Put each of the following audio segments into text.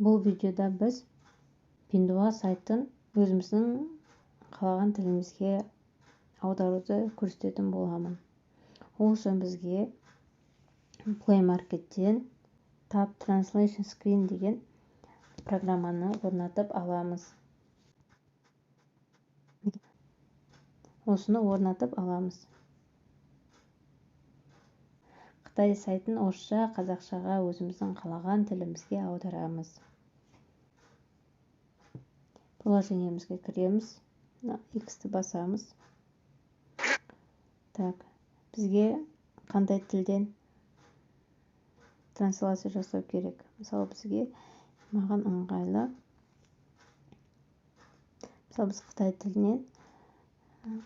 Бұл видеода біз Пиндуа сайтын өзіміздің қалаған тілімізге аударуды көрсететін боламын. Ол үшін бізге Play Market'тен Tab Translation Screen деген программаны орнатып аламыз. Осыны орнатып аламыз. Қытай сайтын орысша, қазақшаға өзіміздің қалаған тілімізге аударамыз. Приложениемізге кіреміз. X-ті басамыз. Так, бізге қандай тілден трансляция жасау керек? Мысалы, маған ыңғайлы. Мысалы, біз Қытай тілінен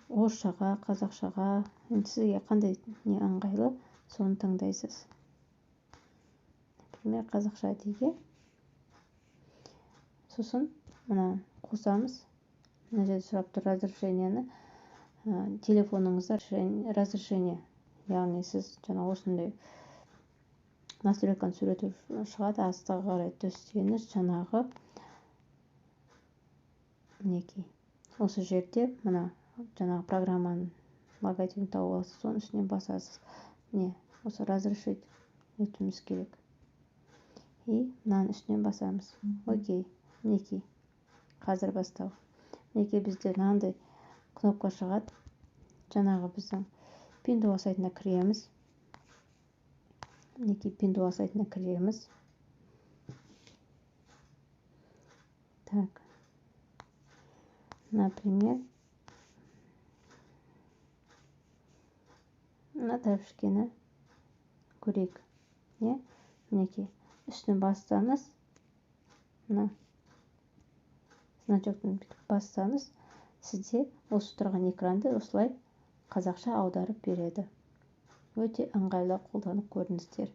орысшаға, қазақшаға, сізге қандай не ыңғайлы, соны таңдайсыз. Например, қазақша дейге. Сосын мына қосамыз. Мына жерде сұрап тұр разрешениені. Телефоныңызда разрешение. Яғни сіз жаңа осындай настройканы суреті шығады, астыға қарай төссеңіз жаңағы мінекей. Осы жерде мына жаңағы программаның логотипін тауып аласыз, соның үстіне басасыз. Осы разрешить етуіміз керек. И мынаның үстінен басамыз. Окей, мінекей. Қазір бастау. Мінекей бізде мынандай кнопка шығады. Жаңағы біздің Пиндуа сайтына кіреміз. Мінекей Пиндуа сайтына кіреміз. Так. Например, мына тәпішкені көрейік. Мінекей үстіне бассаңыз, мына значоктың бассаңыз, сізде осы тұрған экранды осылай қазақша аударып береді. Өте ыңғайлы қолданып көріңіздер.